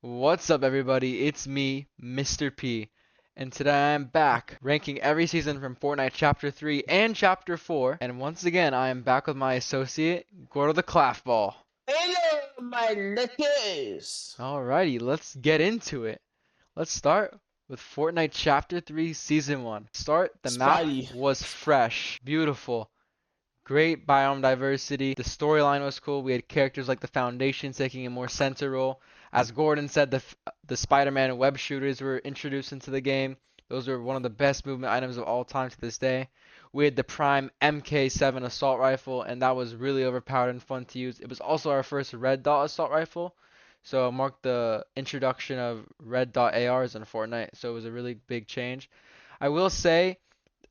What's up, everybody? It's me, Mr. P, and today I am back ranking every season from Fortnite Chapter 3 and Chapter 4. And once again, I am back with my associate, Gordo the Claffball. Hello, my luckies! Alrighty, let's get into it. Let's start with Fortnite Chapter 3 Season 1. The map Spidey. was fresh, beautiful, great biome diversity. The storyline was cool. We had characters like the Foundation taking a more center role. As Gordon said, the Spider-Man web shooters were introduced into the game. Those were one of the best movement items of all time to this day. We had the Prime MK7 assault rifle, and that was really overpowered and fun to use. It was also our first red dot assault rifle, so it marked the introduction of red dot ARs in Fortnite. So it was a really big change. I will say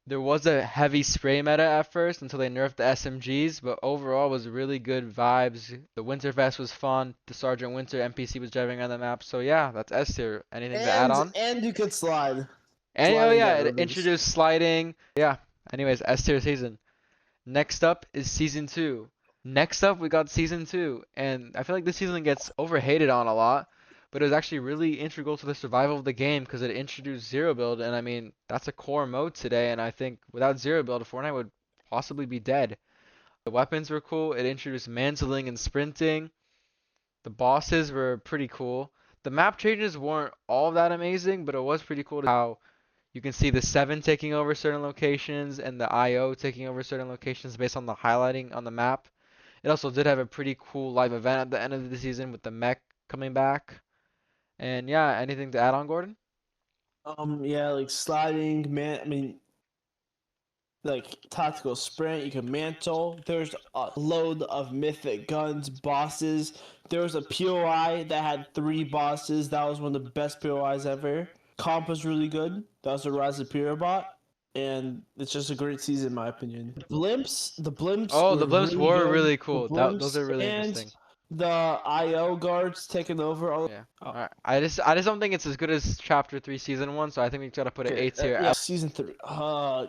there was a heavy spray meta at first until they nerfed the SMGs, but overall was really good vibes. The Winterfest was fun. The Sergeant Winter NPC was driving around the map. So yeah, that's S tier. Anything to add And on? and you could slide. And oh Slide and yeah, get it reviews. introduced sliding. Yeah. Anyways, S tier season. Next up is season 2. Next up, we got season 2, and I feel like this season gets overhated on a lot, but it was actually really integral to the survival of the game because it introduced zero build, and I mean, that's a core mode today, and I think without zero build, Fortnite would possibly be dead. The weapons were cool, it introduced mantling and sprinting, the bosses were pretty cool. The map changes weren't all that amazing, but it was pretty cool to how you can see the 7 taking over certain locations and the IO taking over certain locations based on the highlighting on the map. It also did have a pretty cool live event at the end of the season with the mech coming back. And yeah, anything to add on, Gordon? Yeah, like sliding, like tactical sprint. You can mantle. There's a load of mythic guns, bosses. There was a POI that had 3 bosses. That was one of the best POIs ever. Comp was really good. That was a Rise of Bot. And it's just a great season, in my opinion. The blimps Oh, were the blimps really were good. really The cool. Those blimps are really and interesting. the IO guards taking over. Yeah. All right. I just don't think it's as good as Chapter 3 Season 1, so I think we gotta put it Okay, A tier. yeah, season 3.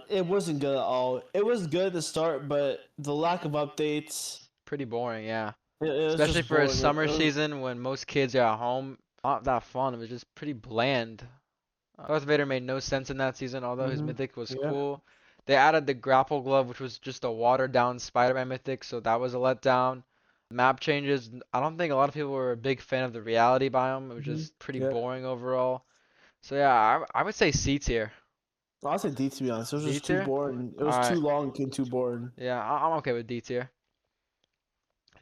It wasn't good at all. It was good at the start, but the lack of updates, Pretty boring, yeah. it was Especially just for a boring. summer season when most kids are at home. Not that fun. It was just pretty bland. Darth Vader made no sense in that season, although his mythic was Yeah. cool. They added the grapple glove, which was just a watered down Spider-Man mythic, so that was a letdown. Map changes. I don't think a lot of people were a big fan of the reality biome. It was just pretty Yeah. boring overall. So yeah, I would say C tier. I'll say D, to be honest. It was D just too tier? boring. It was too Alright. long and too boring. Yeah, I'm okay with D tier.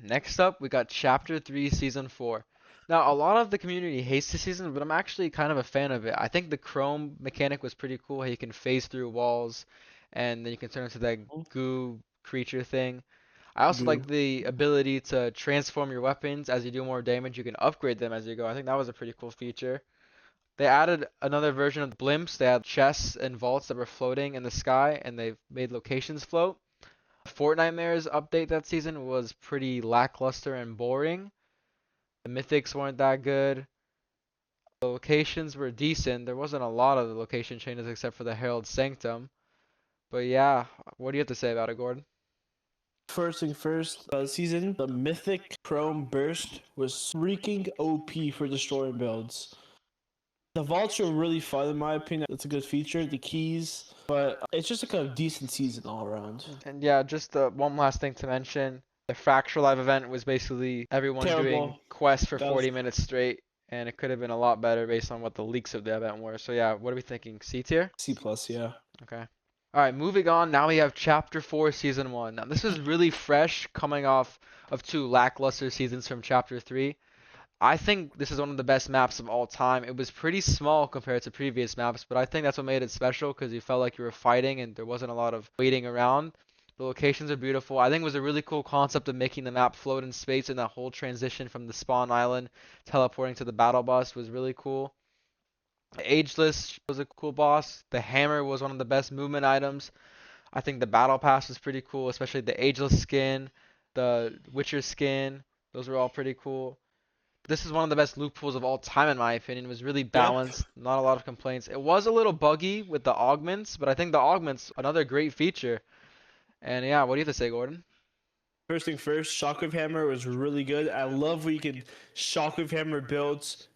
Next up, we got Chapter 3 Season 4. Now, a lot of the community hates this season, but I'm actually kind of a fan of it. I think the chrome mechanic was pretty cool, how you can phase through walls and then you can turn into that goo creature thing. I also like Goo. the ability to transform your weapons as you do more damage. You can upgrade them as you go. I think that was a pretty cool feature. They added another version of the blimps. They had chests and vaults that were floating in the sky, and they've made locations float. Fortnitemares update that season was pretty lackluster and boring. The mythics weren't that good. The locations were decent. There wasn't a lot of the location changes except for the Herald Sanctum. But yeah, what do you have to say about it, Gordon? First thing first, season, the Mythic Chrome Burst was freaking OP for destroying builds. The vaults are really fun, in my opinion. It's a good feature, the keys, but it's just like a decent season all around. And yeah, just one last thing to mention. The Fracture Live event was basically everyone doing Terrible. quests for That was 40 minutes straight, and it could have been a lot better based on what the leaks of the event were. So yeah, what are we thinking? C tier? C plus, yeah. Okay. All right, moving on. Now we have Chapter 4, Season 1. Now this is really fresh, coming off of 2 lackluster seasons from Chapter 3. I think this is one of the best maps of all time. It was pretty small compared to previous maps, but I think that's what made it special because you felt like you were fighting and there wasn't a lot of waiting around. The locations are beautiful. I think it was a really cool concept of making the map float in space, and that whole transition from the spawn island teleporting to the battle bus was really cool. The Ageless was a cool boss. The hammer was one of the best movement items. I think the battle pass was pretty cool, especially the Ageless skin, the Witcher skin. Those were all pretty cool. This is one of the best loot pools of all time in my opinion. It was really Yep. balanced, not a lot of complaints. It was a little buggy with the augments, but I think the augments another great feature. And yeah, what do you have to say, Gordon? First thing first, Shockwave Hammer was really good. I love when you can Shockwave Hammer builds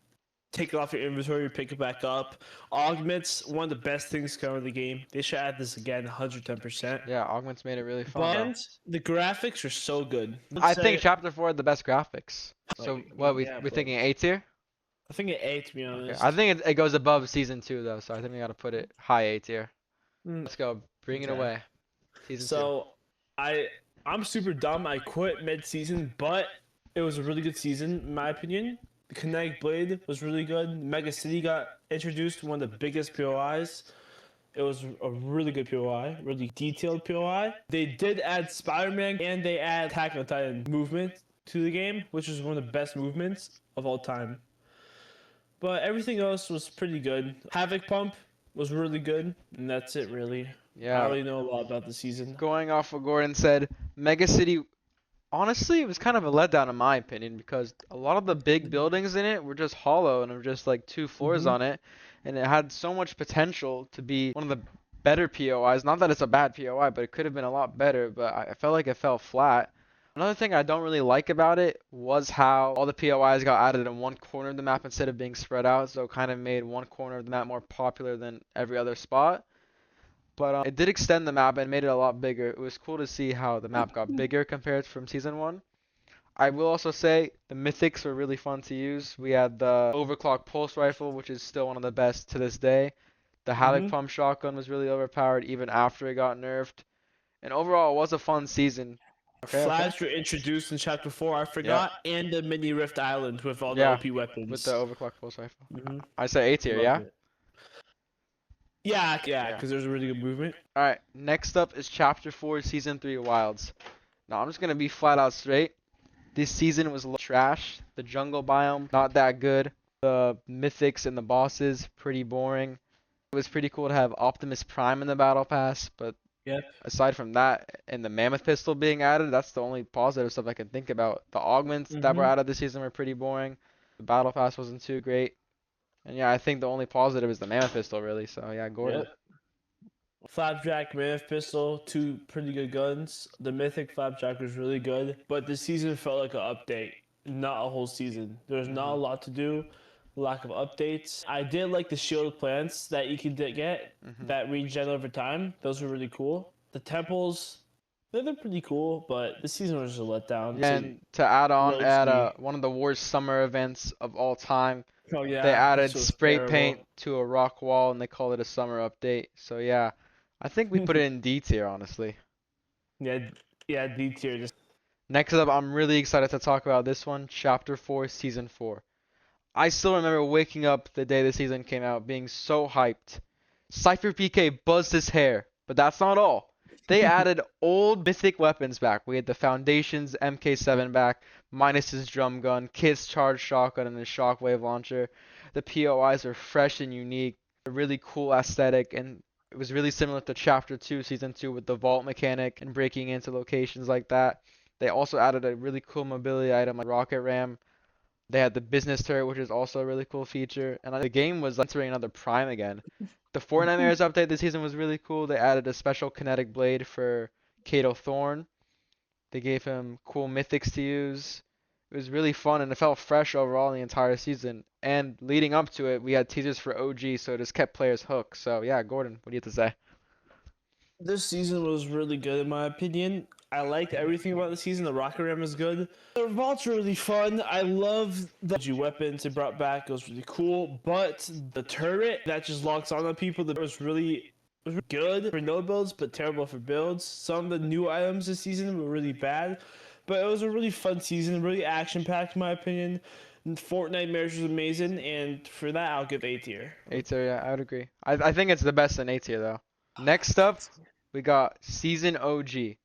take it off your inventory, pick it back up. Augments, one of the best things coming in the game. They should add this again, 110%. Yeah, augments made it really fun, bro. But the graphics are so good. Let's I think say, Chapter 4 had the best graphics. like, So what yeah, we but thinking A tier? I think an A to be Okay, I honest. think it goes above season 2 though, so I think we gotta put it high A tier. Mm, Let's go, bring it okay. away. Season 2. So I I'm super dumb. I quit mid-season, but it was a really good season in my opinion. The Kinetic Blade was really good. Mega City got introduced, one of the biggest POIs. It was a really good POI, really detailed POI. They did add Spider-Man and they add Attack on Titan movement to the game, which is one of the best movements of all time. But everything else was pretty good. Havoc Pump was really good, and that's it really. I don't Yeah, really know a lot about the season. going off what Gordon said, Mega City, honestly, it was kind of a letdown in my opinion because a lot of the big buildings in it were just hollow and there were just like 2 floors Mm-hmm. on it, and it had so much potential to be one of the better POIs. Not that it's a bad POI, but it could have been a lot better, but I felt like it fell flat. Another thing I don't really like about it was how all the POIs got added in one corner of the map instead of being spread out, so it kind of made one corner of the map more popular than every other spot. But it did extend the map and made it a lot bigger. It was cool to see how the map got bigger compared from season 1. I will also say the mythics were really fun to use. We had the overclock pulse rifle, which is still one of the best to this day. The havoc Mm-hmm. pump shotgun was really overpowered even after it got nerfed. And overall, it was a fun season. Okay, okay. Flags were introduced in Chapter 4, I Yep. forgot, and the mini Rift Island with all the Yeah, OP with the weapons. overclock pulse rifle. Mm-hmm. I say A tier, Loved yeah? it. Yeah, Yeah. because there's a really good movement. Alright, next up is Chapter 4, Season 3 Wilds. Now, I'm just gonna be flat out straight. This season was trash. The jungle biome, not that good. The mythics and the bosses, pretty boring. It was pretty cool to have Optimus Prime in the battle pass, but Yep. aside from that and the mammoth pistol being added, that's the only positive stuff I can think about. The augments that were Mm-hmm. added this season were pretty boring. The battle pass wasn't too great. And yeah, I think the only positive is the mammoth pistol really. So yeah, Gordon. Yep. Flapjack, Mammoth Pistol, two pretty good guns. The Mythic Flapjack was really good, but this season felt like an update, not a whole season. There's not a Mhm. lot to do, lack of updates. I did like the shield plants that you could get Mhm. that regen over time. Those were really cool. The temples, they're pretty cool, but this season was just a letdown Yeah, to and to add on, low at key. one of the worst summer events of all time, Oh they yeah, this added was spray paint terrible. to a rock wall and they called it a summer update. So yeah, I think we put it in D tier, honestly. Yeah, yeah, D tier. Just Next up, I'm really excited to talk about this one, Chapter 4, Season 4. I still remember waking up the day the season came out being so hyped. Cypher PK buzzed his hair, but that's not all. They added old mythic weapons back. We had the Foundation's MK7 back, minus his drum gun, Kid's charge shotgun, and his shockwave launcher. The POIs are fresh and unique, a really cool aesthetic, and it was really similar to Chapter 2, Season 2 with the vault mechanic and breaking into locations like that. They also added a really cool mobility item like Rocket Ram. They had the business turret, which is also a really cool feature. And the game was entering another prime again. The Fortnite Mirrors update this season was really cool. They added a special kinetic blade for Kato Thorn. They gave him cool mythics to use. It was really fun and it felt fresh overall in the entire season. And leading up to it, we had teasers for OG, so it just kept players hooked. So yeah, Gordon, what do you have to say? this season was really good in my opinion. I liked everything about the season. The rocket ram is good. The revolts were really fun. I love the G weapons they brought back. It was really cool. But the turret that just locks on people, that was really good for no builds, but terrible for builds. Some of the new items this season were really bad. But it was a really fun season, really action packed in my opinion. Fortnite Marriage was amazing, and for that I'll give A tier. A tier, yeah, I would agree. I think it's the best in A tier though. Next up, we got Season OG.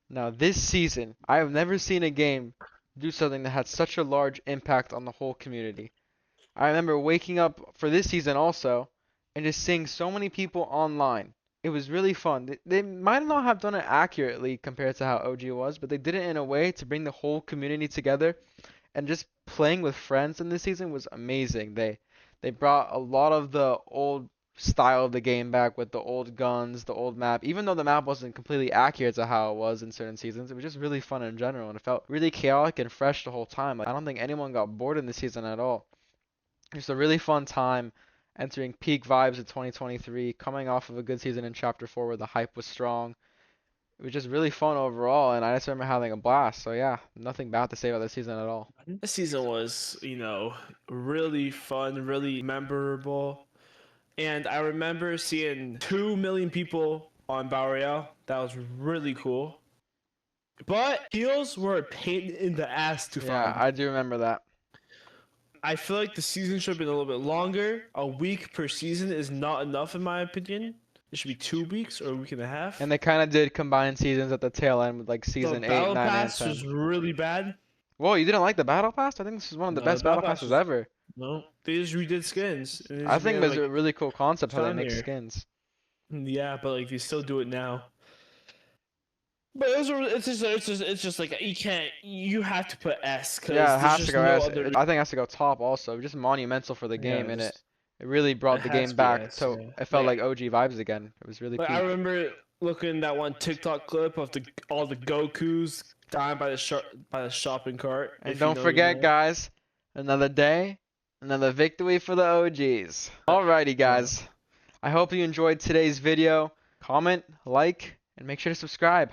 Now, this season, I have never seen a game do something that had such a large impact on the whole community. I remember waking up for this season also and just seeing so many people online. It was really fun. They might not have done it accurately compared to how OG was, but they did it in a way to bring the whole community together and just playing with friends in this season was amazing. They brought a lot of the old style of the game back with the old guns, the old map. Even though the map wasn't completely accurate to how it was in certain seasons, it was just really fun in general and it felt really chaotic and fresh the whole time. Like, I don't think anyone got bored in the season at all. Just a really fun time entering peak vibes of 2023, coming off of a good season in Chapter 4 where the hype was strong. It was just really fun overall, and I just remember having a blast. So yeah, nothing bad to say about this season at all. This season was, really fun, really memorable. And I remember seeing 2 million people on Battle Royale. That was really cool. But heals were a pain in the ass to Yeah, find. I do remember that. I feel like the season should have been a little bit longer. A week per season is not enough, in my opinion. It should be 2 weeks or a week and a And half. they kind of did combine seasons at the tail end with like The season 8, battle 9, and pass 10. was really bad. Whoa, you didn't like the battle pass? I think this is one of the No, the best battle battle pass passes was ever. no. They just redid skins and they I just made think them it's like a really cool concept how they make shinier. skins. Yeah, but like they still do it now. But it's just like you have to put S Yeah, because it there's has to just go no S. other. I think it has to go top also. Just monumental for the Yeah, game, and it just it really it brought the has game to be back S. to Yeah, it felt like OG vibes again. It was really like I peak. remember looking at that one TikTok clip of all the Gokus dying by the shopping cart. And If you don't know, you forget, know. guys, another day, another victory for the OGs. But, Alrighty, uh, guys. I hope you enjoyed today's video. Comment, like, and make sure to subscribe.